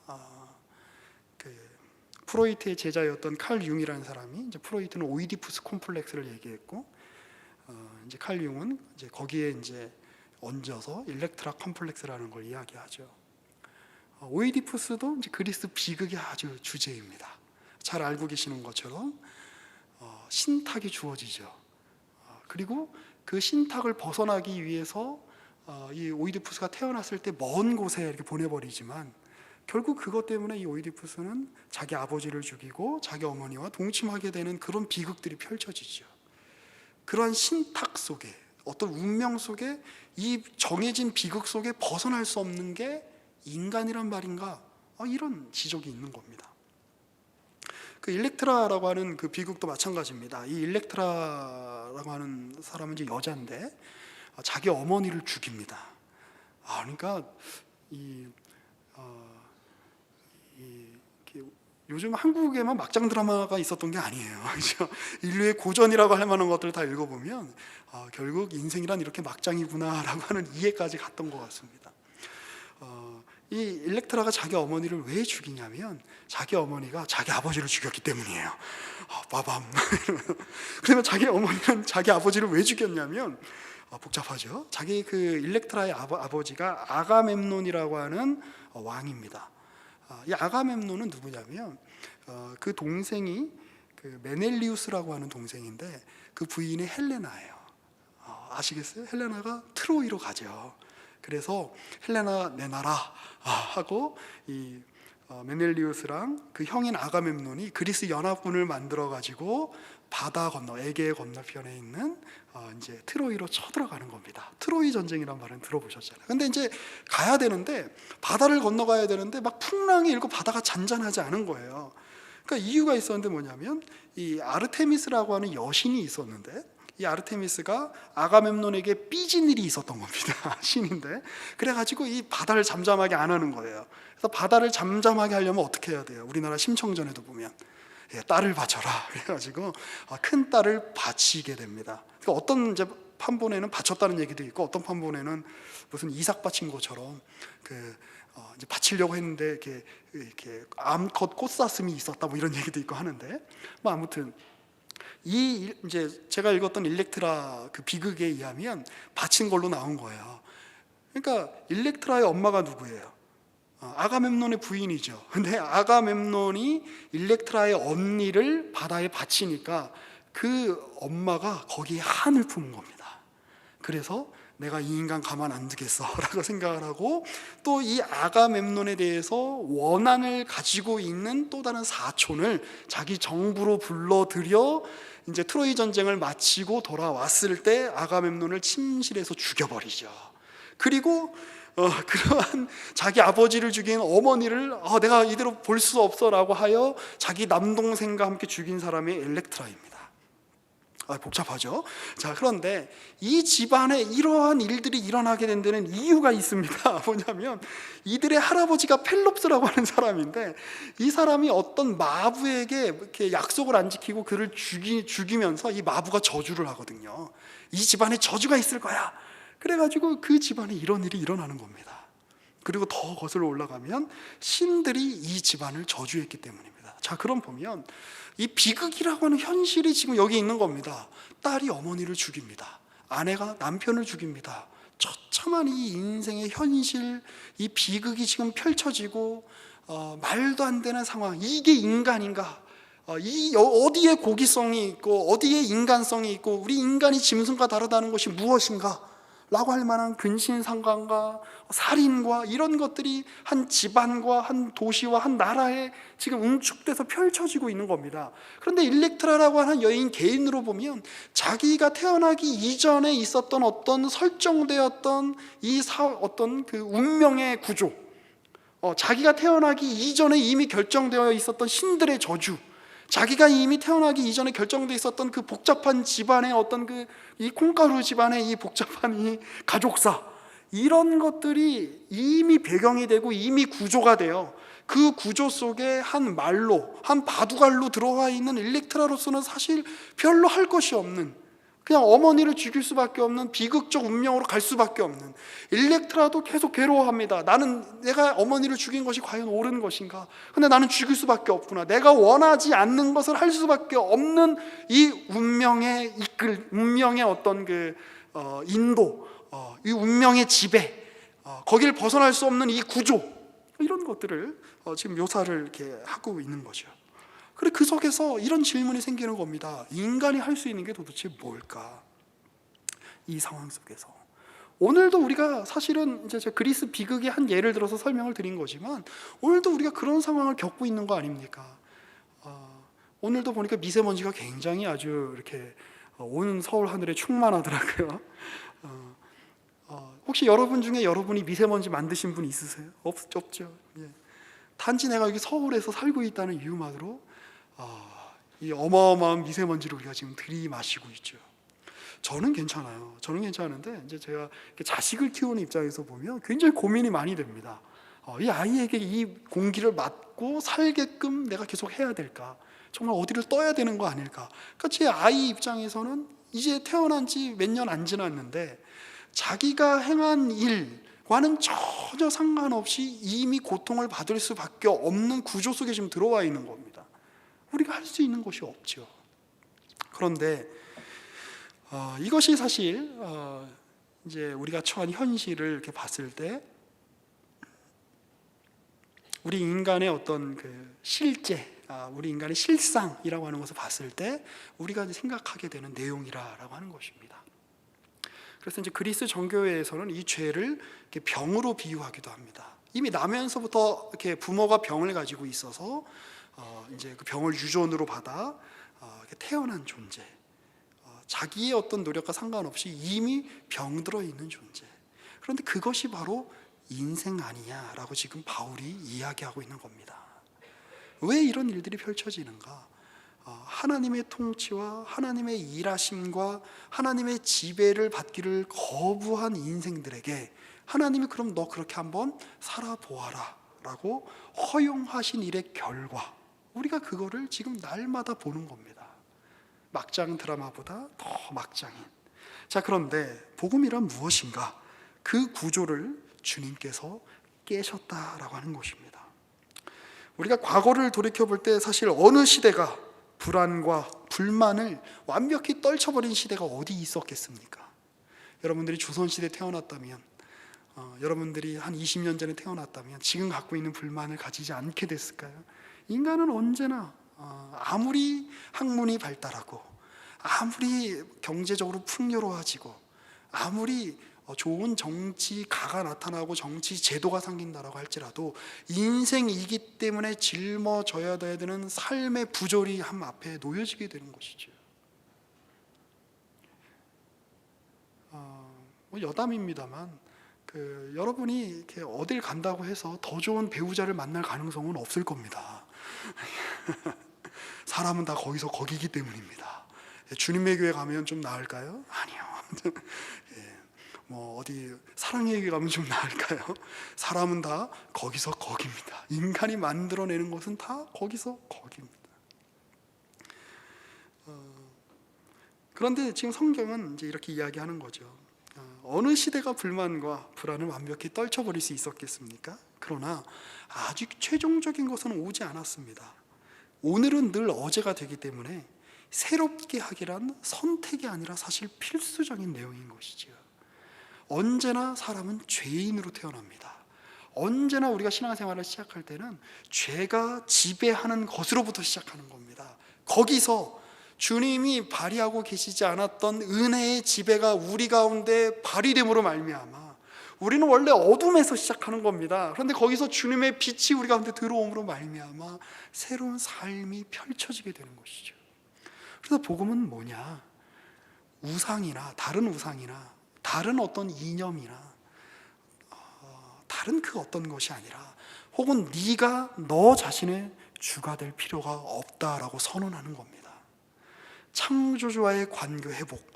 프로이트의 제자였던 칼 융이라는 사람이, 이제 프로이트는 오이디푸스 콤플렉스를 얘기했고, 이제 칼 융은 이제 거기에 이제 얹어서 일렉트라 컴플렉스라는 걸 이야기하죠. 오이디푸스도 이제 그리스 비극의 아주 주제입니다. 잘 알고 계시는 것처럼 신탁이 주어지죠. 그리고 그 신탁을 벗어나기 위해서 이 오이디푸스가 태어났을 때 먼 곳에 이렇게 보내버리지만, 결국 그것 때문에 이 오이디푸스는 자기 아버지를 죽이고 자기 어머니와 동침하게 되는 그런 비극들이 펼쳐지죠. 그러한 신탁 속에, 어떤 운명 속에, 이 정해진 비극 속에 벗어날 수 없는 게 인간이란 말인가? 이런 지적이 있는 겁니다. 그 일렉트라라고 하는 그 비극도 마찬가지입니다. 이 일렉트라라고 하는 사람은 이제 여자인데 자기 어머니를 죽입니다. 그러니까 요즘 한국에만 막장 드라마가 있었던 게 아니에요. 그렇죠? 인류의 고전이라고 할 만한 것들을 다 읽어보면 결국 인생이란 이렇게 막장이구나라고 하는 이해까지 갔던 것 같습니다. 이 일렉트라가 자기 어머니를 왜 죽이냐면, 자기 어머니가 자기 아버지를 죽였기 때문이에요. 빠밤. 그러면 자기 어머니는 자기 아버지를 왜 죽였냐면, 복잡하죠. 자기 그 일렉트라의 아버지가 아가멤논이라고 하는 왕입니다. 이 아가멤논은 누구냐면 그 동생이 그 메넬리우스라고 하는 동생인데, 그 부인이 헬레나예요. 아시겠어요? 헬레나가 트로이로 가죠. 그래서 헬레나 내놔라 하고 이 메넬리우스랑 그 형인 아가멤논이 그리스 연합군을 만들어 가지고 바다 건너, 에게의 건너편에 있는 이제 트로이로 쳐들어가는 겁니다. 트로이 전쟁이란 말은 들어보셨잖아요. 근데 이제 가야 되는데, 바다를 건너가야 되는데 막 풍랑이 일고 바다가 잔잔하지 않은 거예요. 그러니까 이유가 있었는데 뭐냐면, 이 아르테미스라고 하는 여신이 있었는데, 이 아르테미스가 아가멤논에게 삐진 일이 있었던 겁니다. 신인데. 그래가지고 이 바다를 잠잠하게 안 하는 거예요. 그래서 바다를 잠잠하게 하려면 어떻게 해야 돼요? 우리나라 심청전에도 보면 딸을 바쳐라. 그래가지고 큰 딸을 바치게 됩니다. 그러니까 어떤 이제 판본에는 바쳤다는 얘기도 있고, 어떤 판본에는 무슨 이삭 바친 것처럼 이제 바치려고 했는데 이렇게 암컷 꽃사슴이 있었다, 뭐 이런 얘기도 있고 하는데, 뭐 아무튼 이제 제가 읽었던 일렉트라 그 비극에 의하면 바친 걸로 나온 거예요. 그러니까 일렉트라의 엄마가 누구예요? 아가멤논의 부인이죠. 근데 아가멤논이 일렉트라의 언니를 바다에 바치니까 그 엄마가 거기에 한을 품은 겁니다. 그래서 내가 이 인간 가만 안 두겠어 라고 생각을 하고, 또 이 아가멤논에 대해서 원한을 가지고 있는 또 다른 사촌을 자기 정부로 불러들여 이제 트로이 전쟁을 마치고 돌아왔을 때 아가멤논을 침실에서 죽여버리죠. 그리고 그러한 자기 아버지를 죽인 어머니를 내가 이대로 볼 수 없어 라고 하여 자기 남동생과 함께 죽인 사람이 엘렉트라입니다. 복잡하죠. 자, 그런데 이 집안에 이러한 일들이 일어나게 된 데는 이유가 있습니다. 뭐냐면, 이들의 할아버지가 펠롭스라고 하는 사람인데, 이 사람이 어떤 마부에게 이렇게 약속을 안 지키고 그를 죽이면서 이 마부가 저주를 하거든요. 이 집안에 저주가 있을 거야. 그래가지고 그 집안에 이런 일이 일어나는 겁니다. 그리고 더 거슬러 올라가면 신들이 이 집안을 저주했기 때문입니다. 자, 그럼 보면 이 비극이라고 하는 현실이 지금 여기 있는 겁니다. 딸이 어머니를 죽입니다. 아내가 남편을 죽입니다. 처참한 이 인생의 현실, 이 비극이 지금 펼쳐지고 말도 안 되는 상황, 이게 인간인가? 어디에 고기성이 있고 어디에 인간성이 있고 우리 인간이 짐승과 다르다는 것이 무엇인가? 라고 할 만한 근신상간과 살인과 이런 것들이 한 집안과 한 도시와 한 나라에 지금 응축돼서 펼쳐지고 있는 겁니다. 그런데 일렉트라라고 하는 여인 개인으로 보면 자기가 태어나기 이전에 있었던 어떤 설정되었던 어떤 그 운명의 구조, 자기가 태어나기 이전에 이미 결정되어 있었던 신들의 저주, 자기가 이미 태어나기 이전에 결정되어 있었던 그 복잡한 집안의 어떤 이 콩가루 집안의 이 복잡한 이 가족사, 이런 것들이 이미 배경이 되고 이미 구조가 되어 그 구조 속에 한 말로, 한 바둑알로 들어와 있는 일렉트라로서는 사실 별로 할 것이 없는, 그냥 어머니를 죽일 수밖에 없는 비극적 운명으로 갈 수밖에 없는, 일렉트라도 계속 괴로워합니다. 내가 어머니를 죽인 것이 과연 옳은 것인가? 근데 나는 죽일 수밖에 없구나. 내가 원하지 않는 것을 할 수밖에 없는 이 운명의 운명의 어떤 인도, 이 운명의 지배, 거기를 벗어날 수 없는 이 구조, 이런 것들을 지금 묘사를 이렇게 하고 있는 거죠. 그래, 그 속에서 이런 질문이 생기는 겁니다. 인간이 할 수 있는 게 도대체 뭘까? 이 상황 속에서 오늘도 우리가 사실은 이제 그리스 비극의 한 예를 들어서 설명을 드린 거지만 오늘도 우리가 그런 상황을 겪고 있는 거 아닙니까? 오늘도 보니까 미세먼지가 굉장히 아주 이렇게 온 서울 하늘에 충만하더라고요. 혹시 여러분 중에 여러분이 미세먼지 만드신 분 있으세요? 없죠. 예. 단지 내가 여기 서울에서 살고 있다는 이유만으로 이 어마어마한 미세먼지를 우리가 지금 들이마시고 있죠. 저는 괜찮아요. 저는 괜찮은데 이제 제가 자식을 키우는 입장에서 보면 굉장히 고민이 많이 됩니다. 이 아이에게 이 공기를 맡고 살게끔 내가 계속 해야 될까? 정말 어디를 떠야 되는 거 아닐까? 그러니까 제 아이 입장에서는 이제 태어난 지 몇 년 안 지났는데 자기가 행한 일과는 전혀 상관없이 이미 고통을 받을 수밖에 없는 구조 속에 지금 들어와 있는 겁니다. 우리가 할 수 있는 것이 없죠. 그런데 이것이 사실 이제 우리가 처한 현실을 이렇게 봤을 때 우리 인간의 어떤 실제, 우리 인간의 실상이라고 하는 것을 봤을 때 우리가 생각하게 되는 내용이라고 하는 것입니다. 그래서 이제 그리스 정교회에서는 이 죄를 이렇게 병으로 비유하기도 합니다. 이미 나면서부터 이렇게 부모가 병을 가지고 있어서 이제 그 병을 유전으로 받아 태어난 존재, 자기의 어떤 노력과 상관없이 이미 병들어 있는 존재. 그런데 그것이 바로 인생 아니냐라고 지금 바울이 이야기하고 있는 겁니다. 왜 이런 일들이 펼쳐지는가? 하나님의 통치와 하나님의 일하심과 하나님의 지배를 받기를 거부한 인생들에게 하나님이 그럼 너 그렇게 한번 살아보아라 라고 허용하신 일의 결과, 우리가 그거를 지금 날마다 보는 겁니다. 막장 드라마보다 더 막장인. 자, 그런데 복음이란 무엇인가? 그 구조를 주님께서 깨셨다라고 하는 것입니다. 우리가 과거를 돌이켜볼 때 사실 어느 시대가 불안과 불만을 완벽히 떨쳐버린 시대가 어디 있었겠습니까? 여러분들이 조선시대에 태어났다면, 여러분들이 한 20년 전에 태어났다면 지금 갖고 있는 불만을 가지지 않게 됐을까요? 인간은 언제나 아무리 학문이 발달하고 아무리 경제적으로 풍요로워지고 아무리 좋은 정치가가 나타나고 정치 제도가 생긴다라고 할지라도 인생이기 때문에 짊어져야 되는 삶의 부조리함 앞에 놓여지게 되는 것이죠. 여담입니다만 여러분이 이렇게 어딜 간다고 해서 더 좋은 배우자를 만날 가능성은 없을 겁니다. 사람은 다 거기서 거기기 때문입니다. 주님의 교회 가면 좀 나을까요? 아니요. 뭐 어디 사랑의 교회 가면 좀 나을까요? 사람은 다 거기서 거기입니다. 인간이 만들어내는 것은 다 거기서 거기입니다. 그런데 지금 성경은 이제 이렇게 이야기하는 거죠. 어느 시대가 불만과 불안을 완벽히 떨쳐버릴 수 있었겠습니까? 그러나 아직 최종적인 것은 오지 않았습니다. 오늘은 늘 어제가 되기 때문에 새롭게 하기란 선택이 아니라 사실 필수적인 내용인 것이지요. 언제나 사람은 죄인으로 태어납니다. 언제나 우리가 신앙생활을 시작할 때는 죄가 지배하는 것으로부터 시작하는 겁니다. 거기서 주님이 발휘하고 계시지 않았던 은혜의 지배가 우리 가운데 발휘됨으로 말미암아 우리는 원래 어둠에서 시작하는 겁니다. 그런데 거기서 주님의 빛이 우리 가운데 들어옴으로 말미암아 새로운 삶이 펼쳐지게 되는 것이죠. 그래서 복음은 뭐냐? 우상이나 다른 어떤 이념이나 다른 그 어떤 것이 아니라 혹은 네가 너 자신의 주가 될 필요가 없다라고 선언하는 겁니다. 창조주와의 관계 회복.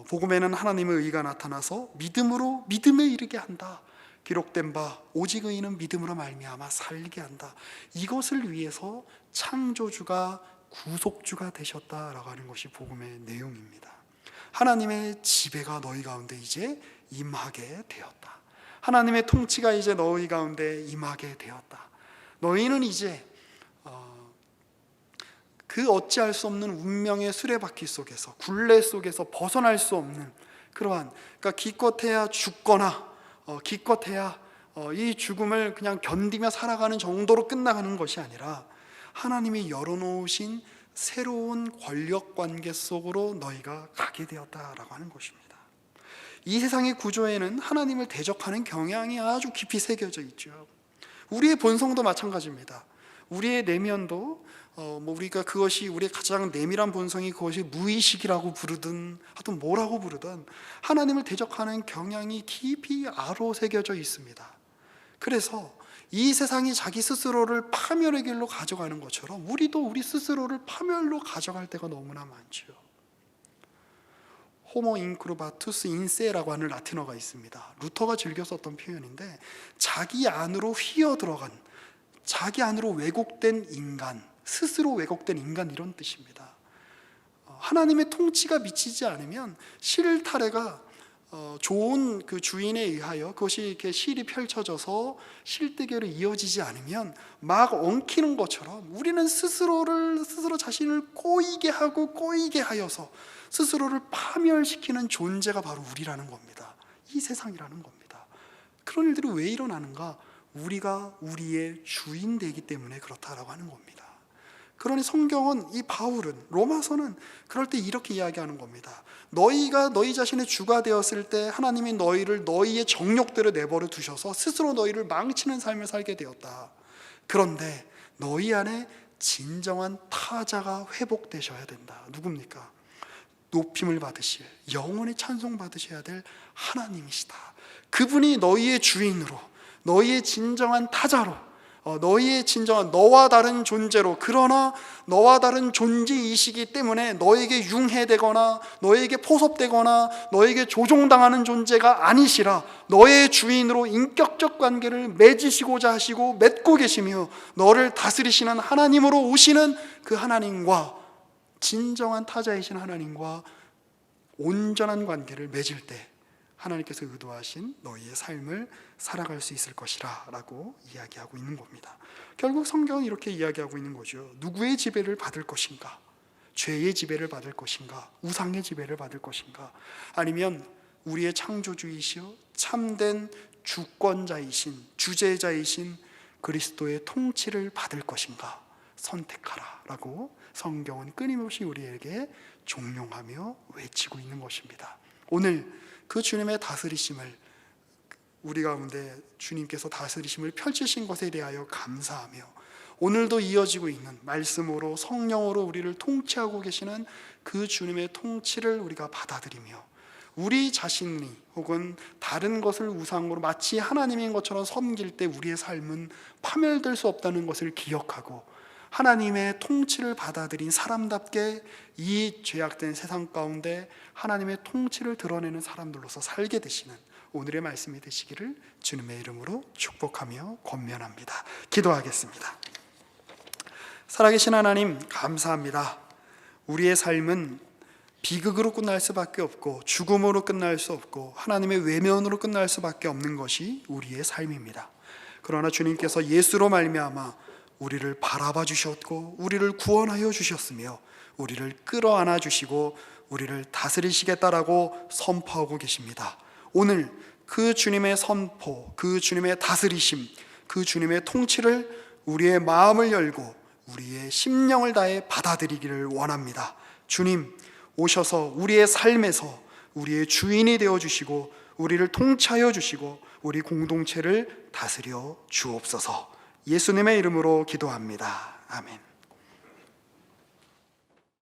복음에는 하나님의 의가 나타나서 믿음으로 믿음에 이르게 한다. 기록된 바 오직 의인은 믿음으로 말미암아 살게 한다. 이것을 위해서 창조주가 구속주가 되셨다라고 하는 것이 복음의 내용입니다. 하나님의 지배가 너희 가운데 이제 임하게 되었다. 하나님의 통치가 이제 너희 가운데 임하게 되었다. 너희는 이제 그 어찌할 수 없는 운명의 수레바퀴 속에서 굴레 속에서 벗어날 수 없는 그러한, 그러니까 기껏해야 죽거나 기껏해야 이 죽음을 그냥 견디며 살아가는 정도로 끝나가는 것이 아니라 하나님이 열어놓으신 새로운 권력 관계 속으로 너희가 가게 되었다라고 하는 것입니다. 이 세상의 구조에는 하나님을 대적하는 경향이 아주 깊이 새겨져 있죠. 우리의 본성도 마찬가지입니다. 우리의 내면도 우리가 그것이 우리의 가장 내밀한 본성이 그것이 무의식이라고 부르든 하여튼 뭐라고 부르든 하나님을 대적하는 경향이 깊이 아로 새겨져 있습니다. 그래서 이 세상이 자기 스스로를 파멸의 길로 가져가는 것처럼 우리도 우리 스스로를 파멸로 가져갈 때가 너무나 많죠. 호모 인크루바투스 인세라고 하는 라틴어가 있습니다. 루터가 즐겨 썼던 표현인데 자기 안으로 휘어들어간, 자기 안으로 왜곡된 인간, 스스로 왜곡된 인간, 이런 뜻입니다. 하나님의 통치가 미치지 않으면 실타래가 좋은 그 주인에 의하여 그것이 이렇게 실이 펼쳐져서 실대결이 이어지지 않으면 막 엉키는 것처럼 우리는 스스로 자신을 꼬이게 하여서 스스로를 파멸시키는 존재가 바로 우리라는 겁니다. 이 세상이라는 겁니다. 그런 일들이 왜 일어나는가? 우리가 우리의 주인 되기 때문에 그렇다라고 하는 겁니다. 그러니 성경은, 이 바울은, 로마서는 그럴 때 이렇게 이야기하는 겁니다. 너희가 너희 자신의 주가 되었을 때 하나님이 너희를 너희의 정욕대로 내버려 두셔서 스스로 너희를 망치는 삶을 살게 되었다. 그런데 너희 안에 진정한 타자가 회복되셔야 된다. 누굽니까? 높임을 받으실, 영원히 찬송 받으셔야 될 하나님이시다. 그분이 너희의 주인으로, 너희의 진정한 타자로, 너희의 진정한 너와 다른 존재로, 그러나 너와 다른 존재이시기 때문에 너에게 융해되거나 너에게 포섭되거나 너에게 조종당하는 존재가 아니시라 너의 주인으로 인격적 관계를 맺으시고자 하시고 맺고 계시며 너를 다스리시는 하나님으로 오시는 그 하나님과, 진정한 타자이신 하나님과 온전한 관계를 맺을 때 하나님께서 의도하신 너희의 삶을 살아갈 수 있을 것이라 라고 이야기하고 있는 겁니다. 결국 성경은 이렇게 이야기하고 있는 거죠. 누구의 지배를 받을 것인가? 죄의 지배를 받을 것인가? 우상의 지배를 받을 것인가? 아니면 우리의 창조주이시여 참된 주권자이신, 주제자이신 그리스도의 통치를 받을 것인가? 선택하라 라고 성경은 끊임없이 우리에게 종용하며 외치고 있는 것입니다. 오늘 그 주님의 다스리심을, 우리 가운데 주님께서 다스리심을 펼치신 것에 대하여 감사하며 오늘도 이어지고 있는 말씀으로 성령으로 우리를 통치하고 계시는 그 주님의 통치를 우리가 받아들이며 우리 자신이 혹은 다른 것을 우상으로 마치 하나님인 것처럼 섬길 때 우리의 삶은 파멸될 수 없다는 것을 기억하고 하나님의 통치를 받아들인 사람답게 이 죄악된 세상 가운데 하나님의 통치를 드러내는 사람들로서 살게 되시는 오늘의 말씀이 되시기를 주님의 이름으로 축복하며 권면합니다. 기도하겠습니다. 살아계신 하나님, 감사합니다. 우리의 삶은 비극으로 끝날 수밖에 없고 죽음으로 끝날 수 없고 하나님의 외면으로 끝날 수밖에 없는 것이 우리의 삶입니다. 그러나 주님께서 예수로 말미암아 우리를 바라봐 주셨고 우리를 구원하여 주셨으며 우리를 끌어안아 주시고 우리를 다스리시겠다라고 선포하고 계십니다. 오늘 그 주님의 선포, 그 주님의 다스리심, 그 주님의 통치를 우리의 마음을 열고 우리의 심령을 다해 받아들이기를 원합니다. 주님, 오셔서 우리의 삶에서 우리의 주인이 되어 주시고 우리를 통치하여 주시고 우리 공동체를 다스려 주옵소서. 예수님의 이름으로 기도합니다. 아멘.